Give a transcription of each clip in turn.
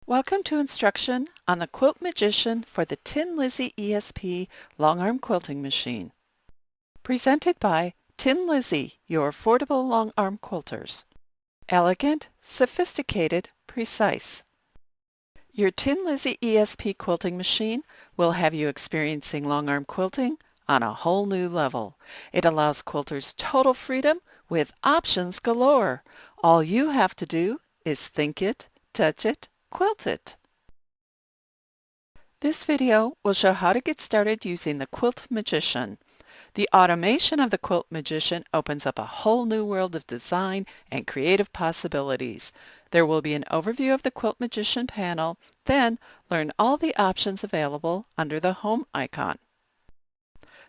Welcome to instruction on the Quilt Magician for the Tin Lizzie ESP Long Arm Quilting Machine. Presented by Tin Lizzie, your affordable long arm quilters. Elegant, sophisticated, precise. Your Tin Lizzie ESP quilting machine will have you experiencing long arm quilting on a whole new level. It allows quilters total freedom with options galore. All you have to do is think it, touch it, quilt it. This video will show how to get started using the Quilt Magician. The automation of the Quilt Magician opens up a whole new world of design and creative possibilities. There will be an overview of the Quilt Magician panel, then learn all the options available under the Home icon.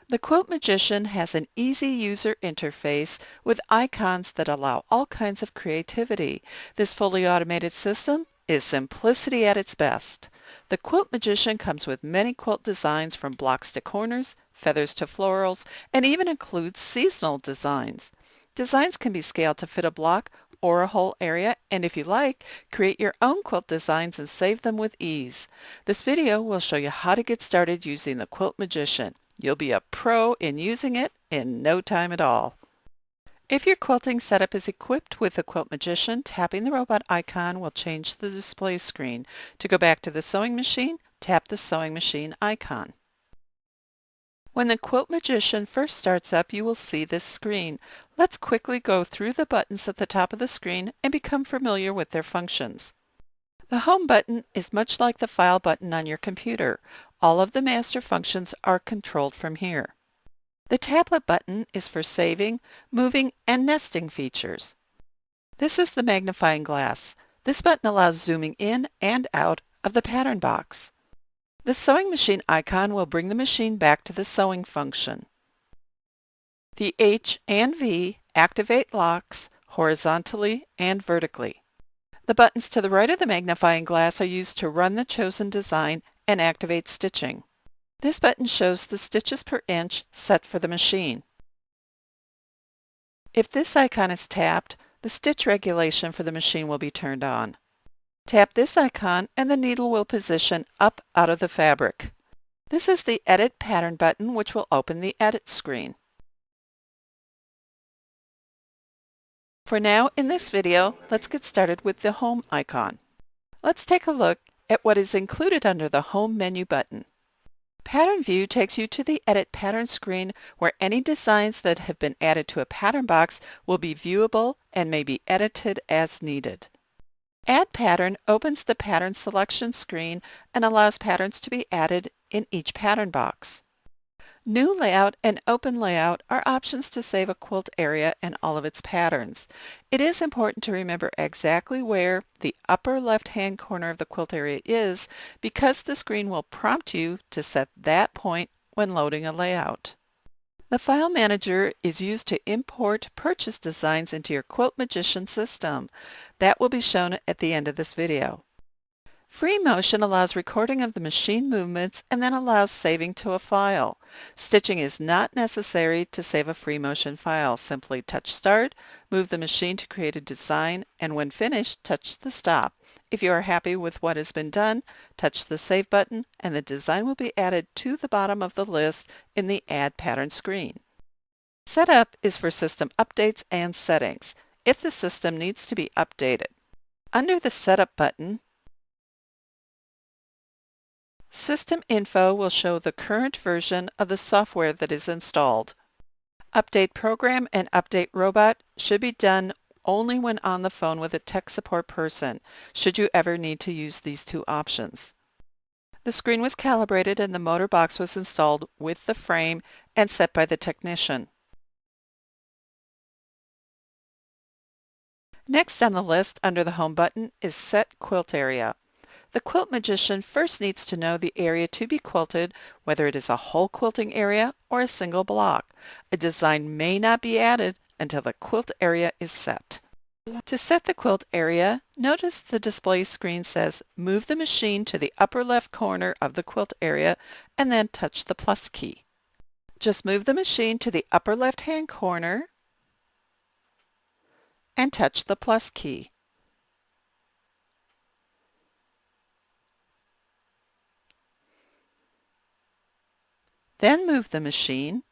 The Quilt Magician has an easy user interface with icons that allow all kinds of creativity. This fully automated system is simplicity at its best. The Quilt Magician comes with many quilt designs from blocks to corners, feathers to florals, and even includes seasonal designs. Designs can be scaled to fit a block or a whole area, and if you like, create your own quilt designs and save them with ease. This video will show you how to get started using the Quilt Magician. You'll be a pro in using it in no time at all. If your quilting setup is equipped with the Quilt Magician, tapping the robot icon will change the display screen. To go back to the sewing machine, tap the sewing machine icon. When the Quilt Magician first starts up, you will see this screen. Let's quickly go through the buttons at the top of the screen and become familiar with their functions. The Home button is much like the File button on your computer. All of the master functions are controlled from here. The Tablet button is for saving, moving, and nesting features. This is the magnifying glass. This button allows zooming in and out of the pattern box. The sewing machine icon will bring the machine back to the sewing function. The H and V activate locks horizontally and vertically. The buttons to the right of the magnifying glass are used to run the chosen design and activate stitching. This button shows the stitches per inch set for the machine. If this icon is tapped, the stitch regulation for the machine will be turned on. Tap this icon and the needle will position up out of the fabric. This is the Edit Pattern button, which will open the Edit screen. For now, in this video, let's get started with the Home icon. Let's take a look at what is included under the Home menu button. Pattern View takes you to the Edit Pattern screen where any designs that have been added to a pattern box will be viewable and may be edited as needed. Add Pattern opens the pattern selection screen and allows patterns to be added in each pattern box. New Layout and Open Layout are options to save a quilt area and all of its patterns. It is important to remember exactly where the upper left-hand corner of the quilt area is because the screen will prompt you to set that point when loading a layout. The File Manager is used to import purchase designs into your Quilt Magician system. That will be shown at the end of this video. Free Motion allows recording of the machine movements and then allows saving to a file. Stitching is not necessary to save a free motion file. Simply touch Start, move the machine to create a design, and when finished, touch the Stop. If you are happy with what has been done, touch the Save button and the design will be added to the bottom of the list in the Add Pattern screen. Setup is for system updates and settings, if the system needs to be updated. Under the Setup button, System Info will show the current version of the software that is installed. Update Program and Update Robot should be done only when on the phone with a tech support person, should you ever need to use these two options. The screen was calibrated and the motor box was installed with the frame and set by the technician. Next on the list under the Home button is Set Quilt Area. The Quilt Magician first needs to know the area to be quilted, whether it is a whole quilting area or a single block. A design may not be added until the quilt area is set. To set the quilt area, notice the display screen says move the machine to the upper left corner of the quilt area and then touch the plus key. Just move the machine to the upper left-hand corner and touch the plus key. Then move the machine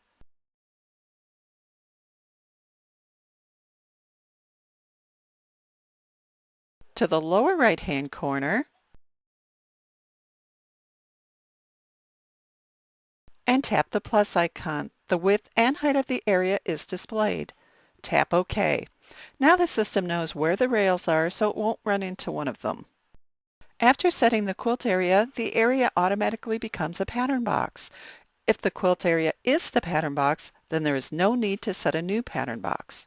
to the lower right-hand corner and tap the plus icon. The width and height of the area is displayed. Tap OK. Now the system knows where the rails are, so it won't run into one of them. After setting the quilt area, the area automatically becomes a pattern box. If the quilt area is the pattern box, then there is no need to set a new pattern box.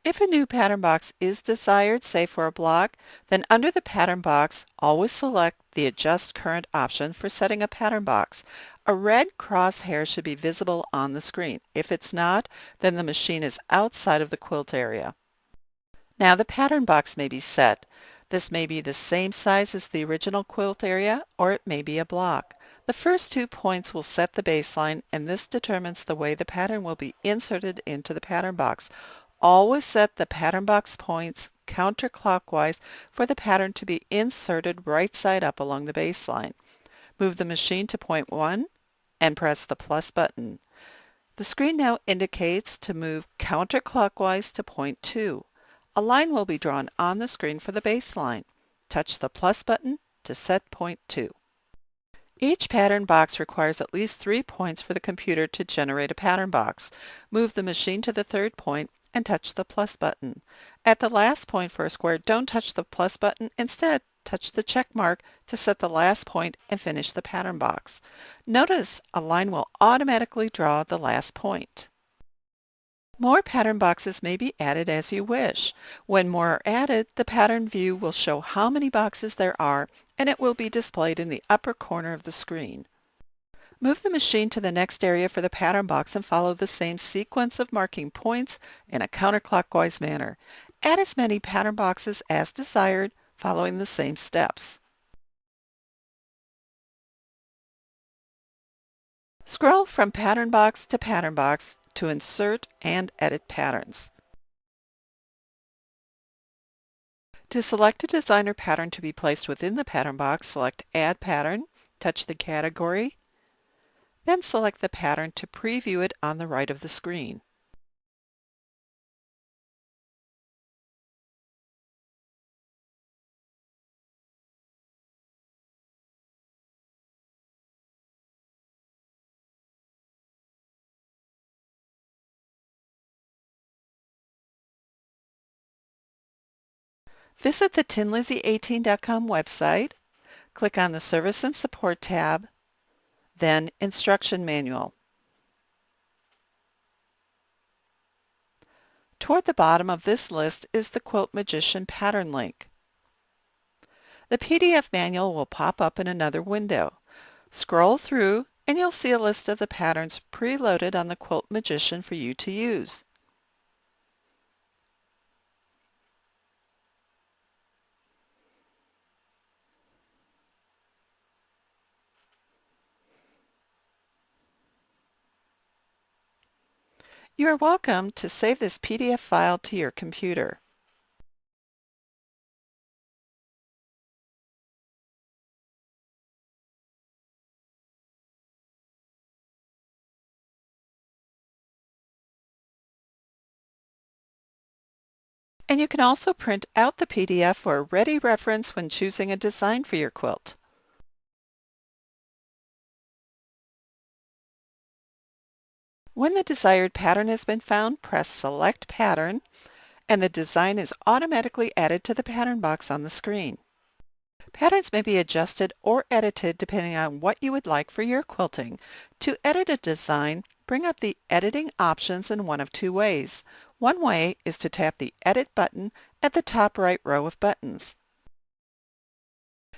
If a new pattern box is desired, say for a block, then under the pattern box, always select the Adjust Current option for setting a pattern box. A red crosshair should be visible on the screen. If it's not, then the machine is outside of the quilt area. Now the pattern box may be set. This may be the same size as the original quilt area, or it may be a block. The first 2 points will set the baseline, and this determines the way the pattern will be inserted into the pattern box. Always set the pattern box points counterclockwise for the pattern to be inserted right side up along the baseline. Move the machine to point 1 and press the plus button. The screen now indicates to move counterclockwise to point 2. A line will be drawn on the screen for the baseline. Touch the plus button to set point 2. Each pattern box requires at least 3 points for the computer to generate a pattern box. Move the machine to the third point and touch the plus button. At the last point for a square, don't touch the plus button. Instead, touch the check mark to set the last point and finish the pattern box. Notice a line will automatically draw the last point. More pattern boxes may be added as you wish. When more are added, the pattern view will show how many boxes there are, and it will be displayed in the upper corner of the screen. Move the machine to the next area for the pattern box and follow the same sequence of marking points in a counterclockwise manner. Add as many pattern boxes as desired, following the same steps. Scroll from pattern box to pattern box to insert and edit patterns. To select a designer pattern to be placed within the pattern box, select Add Pattern, touch the category, then select the pattern to preview it on the right of the screen. Visit the tinlizzie18.com website, click on the Service and Support tab, then Instruction Manual. Toward the bottom of this list is the Quilt Magician pattern link. The PDF manual will pop up in another window. Scroll through and you'll see a list of the patterns preloaded on the Quilt Magician for you to use. You are welcome to save this PDF file to your computer. And you can also print out the PDF for a ready reference when choosing a design for your quilt. When the desired pattern has been found, press Select Pattern, and the design is automatically added to the pattern box on the screen. Patterns may be adjusted or edited depending on what you would like for your quilting. To edit a design, bring up the editing options in one of 2 ways. One way is to tap the Edit button at the top right row of buttons.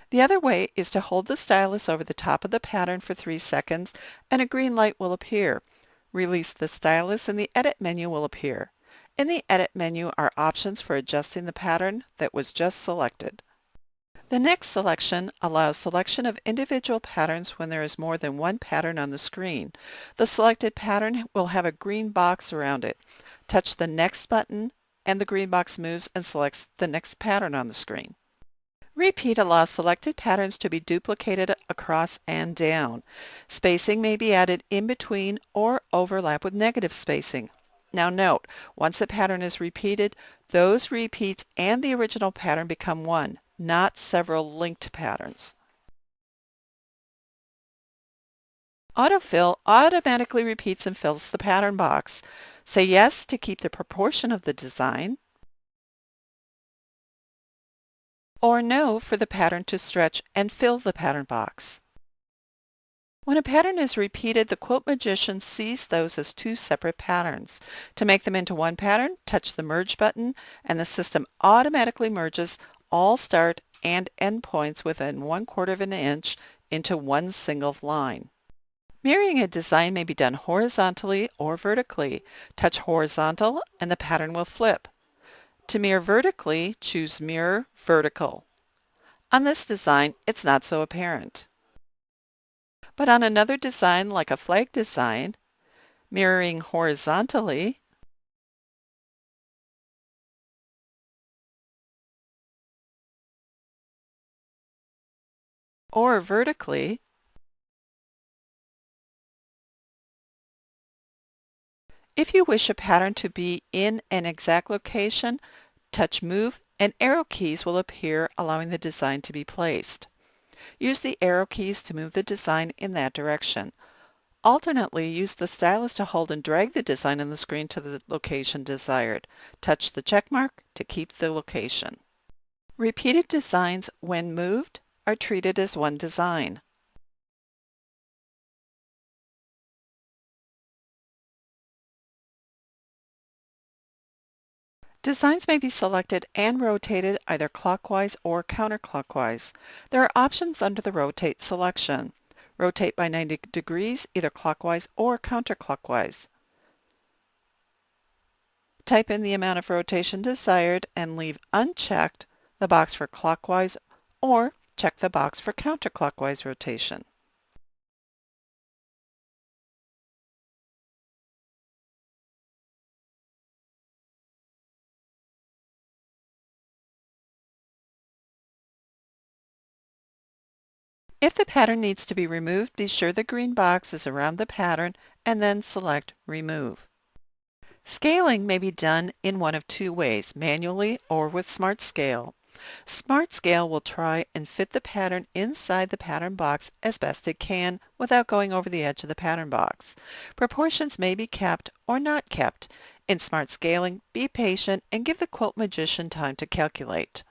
The other way is to hold the stylus over the top of the pattern for 3 seconds and a green light will appear. Release the stylus and the Edit menu will appear. In the Edit menu are options for adjusting the pattern that was just selected. The next selection allows selection of individual patterns when there is more than one pattern on the screen. The selected pattern will have a green box around it. Touch the Next button and the green box moves and selects the next pattern on the screen. Repeat allows selected patterns to be duplicated across and down. Spacing may be added in between or overlap with negative spacing. Now note, once a pattern is repeated, those repeats and the original pattern become one, not several linked patterns. Autofill automatically repeats and fills the pattern box. Say yes to keep the proportion of the design, or no for the pattern to stretch and fill the pattern box. When a pattern is repeated, the Quilt Magician sees those as two separate patterns. To make them into one pattern, touch the Merge button, and the system automatically merges all start and end points within 1/4 of an inch into one single line. Mirroring a design may be done horizontally or vertically. Touch horizontal and the pattern will flip. To mirror vertically, choose Mirror Vertical. On this design, it's not so apparent. But on another design, like a flag design, mirroring horizontally or vertically, if you wish a pattern to be in an exact location, touch Move and arrow keys will appear, allowing the design to be placed. Use the arrow keys to move the design in that direction. Alternately, use the stylus to hold and drag the design on the screen to the location desired. Touch the check mark to keep the location. Repeated designs, when moved, are treated as one design. Designs may be selected and rotated either clockwise or counterclockwise. There are options under the Rotate selection. Rotate by 90 degrees, either clockwise or counterclockwise. Type in the amount of rotation desired and leave unchecked the box for clockwise or check the box for counterclockwise rotation. If the pattern needs to be removed, be sure the green box is around the pattern and then select Remove. Scaling may be done in one of two ways, manually or with Smart Scale. Smart Scale will try and fit the pattern inside the pattern box as best it can without going over the edge of the pattern box. Proportions may be kept or not kept. In Smart Scaling, be patient and give the Quilt Magician time to calculate.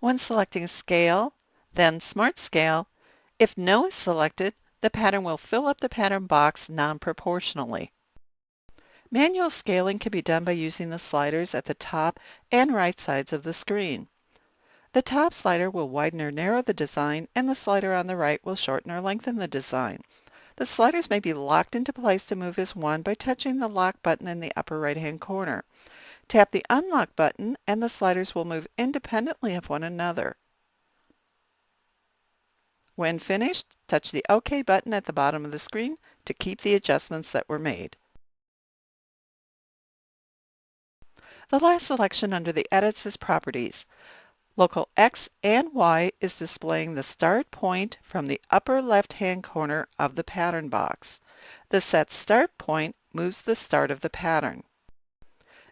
When selecting Scale, then Smart Scale, if No is selected, the pattern will fill up the pattern box non-proportionally. Manual scaling can be done by using the sliders at the top and right sides of the screen. The top slider will widen or narrow the design, and the slider on the right will shorten or lengthen the design. The sliders may be locked into place to move as one by touching the Lock button in the upper right-hand corner. Tap the Unlock button, and the sliders will move independently of one another. When finished, touch the OK button at the bottom of the screen to keep the adjustments that were made. The last selection under the Edits is Properties. Local X and Y is displaying the start point from the upper left-hand corner of the pattern box. The Set Start Point moves the start of the pattern.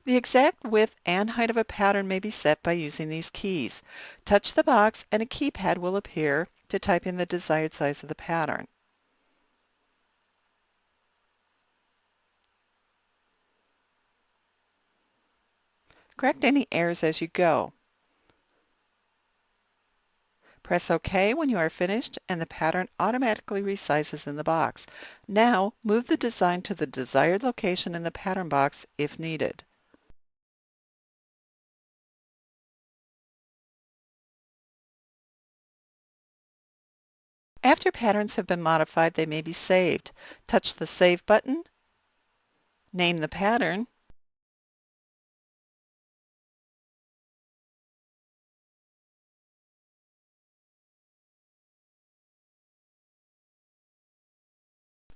The exact width and height of a pattern may be set by using these keys. Touch the box and a keypad will appear to type in the desired size of the pattern. Correct any errors as you go. Press OK when you are finished and the pattern automatically resizes in the box. Now, move the design to the desired location in the pattern box if needed. After patterns have been modified, they may be saved. Touch the Save button, name the pattern,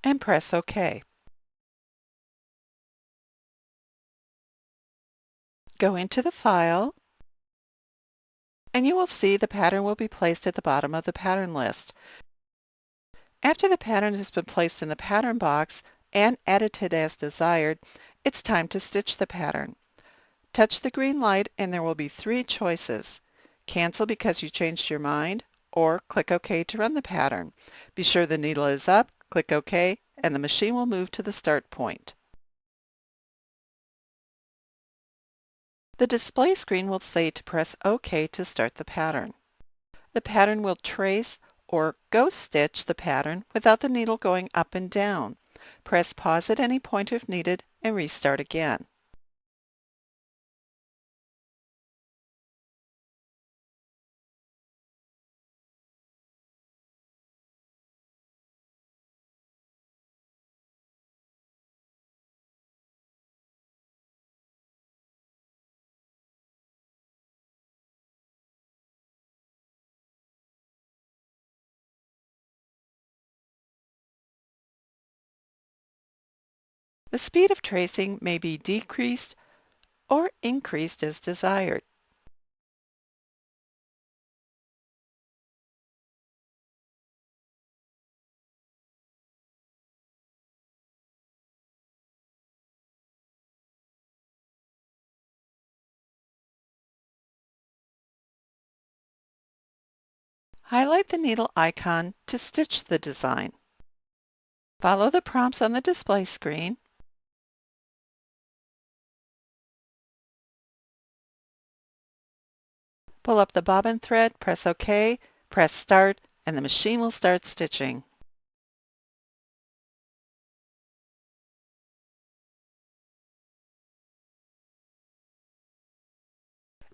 and press OK. Go into the file and you will see the pattern will be placed at the bottom of the pattern list. After the pattern has been placed in the pattern box and edited as desired, it's time to stitch the pattern. Touch the green light and there will be three choices. Cancel because you changed your mind, or click OK to run the pattern. Be sure the needle is up, click OK, and the machine will move to the start point. The display screen will say to press OK to start the pattern. The pattern will trace or ghost stitch the pattern without the needle going up and down. Press pause at any point if needed and restart again. The speed of tracing may be decreased or increased as desired. Highlight the needle icon to stitch the design. Follow the prompts on the display screen. Pull up the bobbin thread, press OK, press Start, and the machine will start stitching.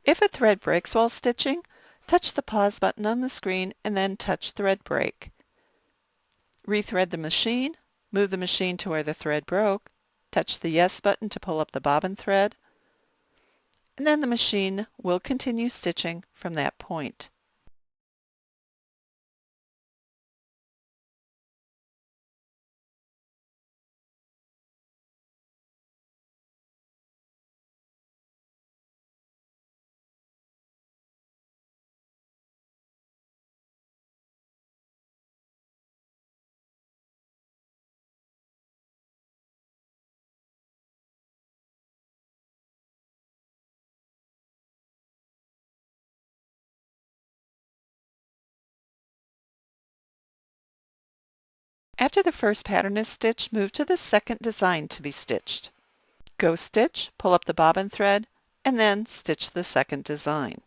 If a thread breaks while stitching, touch the pause button on the screen and then touch Thread Break. Rethread the machine, move the machine to where the thread broke, touch the Yes button to pull up the bobbin thread, and then the machine will continue stitching from that point. After the first pattern is stitched, move to the second design to be stitched. Ghost stitch, pull up the bobbin thread, and then stitch the second design.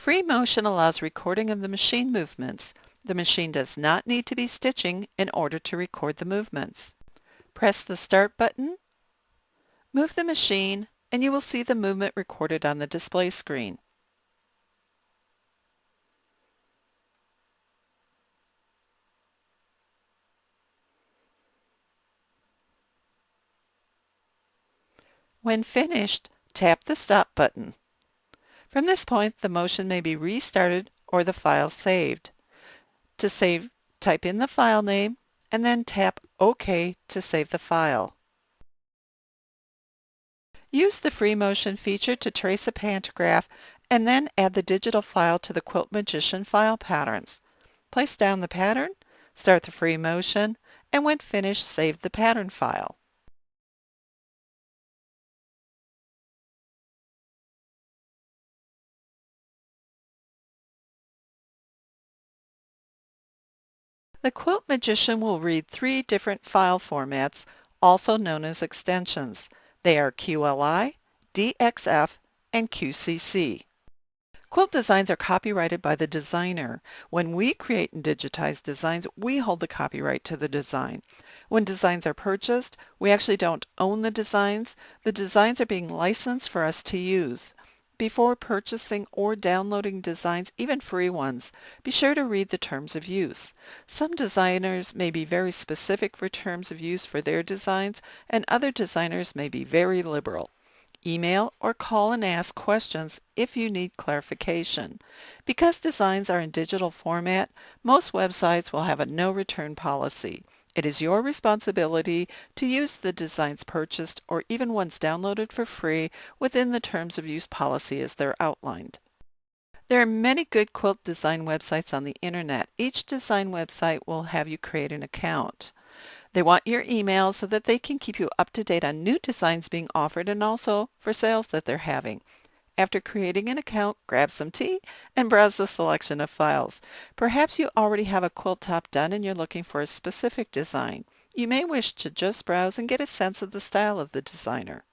Free motion allows recording of the machine movements. The machine does not need to be stitching in order to record the movements. Press the Start button, move the machine, and you will see the movement recorded on the display screen. When finished, tap the Stop button. From this point, the motion may be restarted or the file saved. To save, type in the file name and then tap OK to save the file. Use the free motion feature to trace a pantograph and then add the digital file to the Quilt Magician file patterns. Place down the pattern, start the free motion, and when finished, save the pattern file. The Quilt Magician will read three different file formats, also known as extensions. They are QLI, DXF, and QCC. Quilt designs are copyrighted by the designer. When we create and digitize designs, we hold the copyright to the design. When designs are purchased, we actually don't own the designs. The designs are being licensed for us to use. Before purchasing or downloading designs, even free ones, be sure to read the terms of use. Some designers may be very specific for terms of use for their designs, and other designers may be very liberal. Email or call and ask questions if you need clarification. Because designs are in digital format, most websites will have a no return policy. It is your responsibility to use the designs purchased or even ones downloaded for free within the terms of use policy as they're outlined. There are many good quilt design websites on the internet. Each design website will have you create an account. They want your email so that they can keep you up to date on new designs being offered and also for sales that they're having. After creating an account, grab some tea and browse the selection of files. Perhaps you already have a quilt top done and you're looking for a specific design. You may wish to just browse and get a sense of the style of the designer.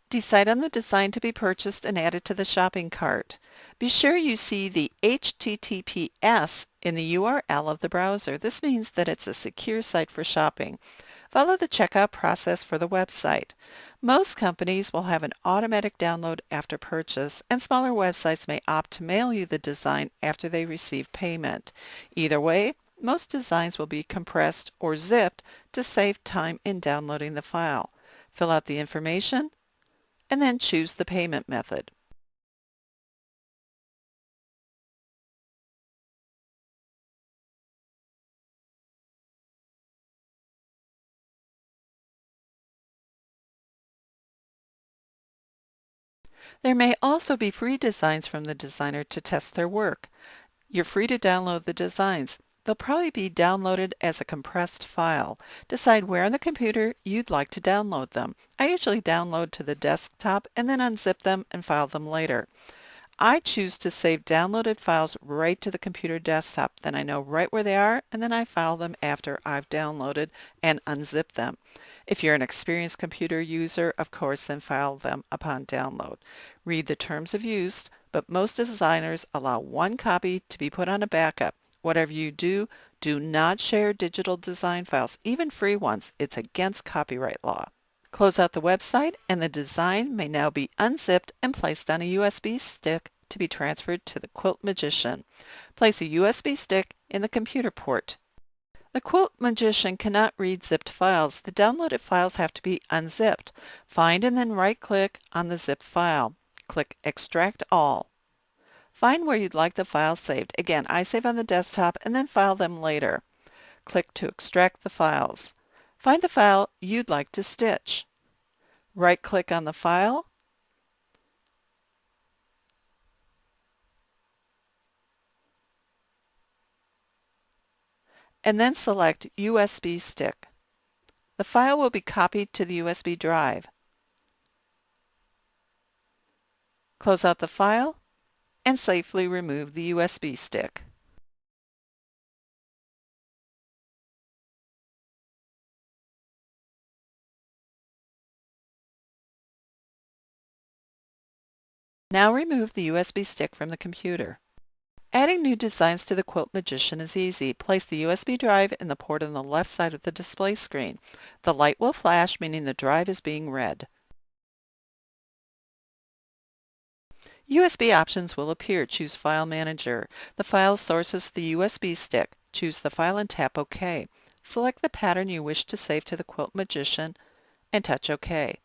Decide on the design to be purchased and add it to the shopping cart. Be sure you see the HTTPS in the URL of the browser. This means that it's a secure site for shopping. Follow the checkout process for the website. Most companies will have an automatic download after purchase, and smaller websites may opt to mail you the design after they receive payment. Either way, most designs will be compressed or zipped to save time in downloading the file. Fill out the information and then choose the payment method. There may also be free designs from the designer to test their work. You're free to download the designs. They'll probably be downloaded as a compressed file. Decide where on the computer you'd like to download them. I usually download to the desktop and then unzip them and file them later. I choose to save downloaded files right to the computer desktop. Then I know right where they are, and then I file them after I've downloaded and unzip them. If you're an experienced computer user, of course, then file them upon download. Read the terms of use, but most designers allow one copy to be put on a backup. Whatever you do, do not share digital design files, even free ones. It's against copyright law. Close out the website and the design may now be unzipped and placed on a USB stick to be transferred to the Quilt Magician. Place a USB stick in the computer port. The Quilt Magician cannot read zipped files. The downloaded files have to be unzipped. Find and then right-click on the zipped file. Click Extract All. Find where you'd like the files saved. Again, I save on the desktop and then file them later. Click to extract the files. Find the file you'd like to stitch. Right-click on the file and then select USB stick. The file will be copied to the USB drive. Close out the file and safely remove the USB stick. Now remove the USB stick from the computer. Adding new designs to the Quilt Magician is easy. Place the USB drive in the port on the left side of the display screen. The light will flash, meaning the drive is being read. USB options will appear. Choose File Manager. The file sources the USB stick. Choose the file and tap OK. Select the pattern you wish to save to the Quilt Magician and touch OK.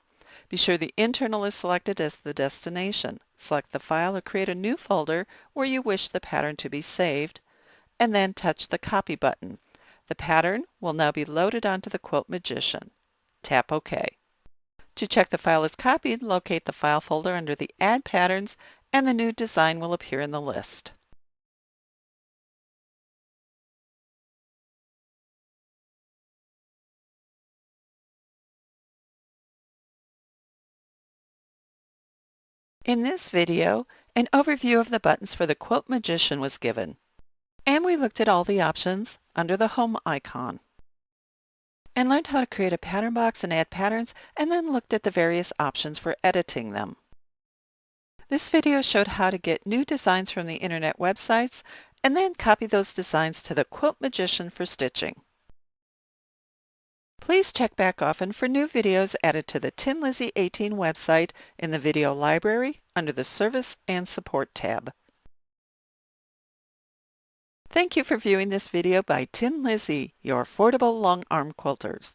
Be sure the internal is selected as the destination. Select the file or create a new folder where you wish the pattern to be saved, and then touch the Copy button. The pattern will now be loaded onto the Quilt Magician. Tap OK. To check the file is copied, locate the file folder under the Add Patterns, and the new design will appear in the list. In this video, an overview of the buttons for the Quilt Magician was given, and we looked at all the options under the Home icon, and learned how to create a pattern box and add patterns, and then looked at the various options for editing them. This video showed how to get new designs from the internet websites and then copy those designs to the Quilt Magician for stitching. Please check back often for new videos added to the Tin Lizzie 18 website in the Video Library under the Service and Support tab. Thank you for viewing this video by Tin Lizzie, your affordable long arm quilters.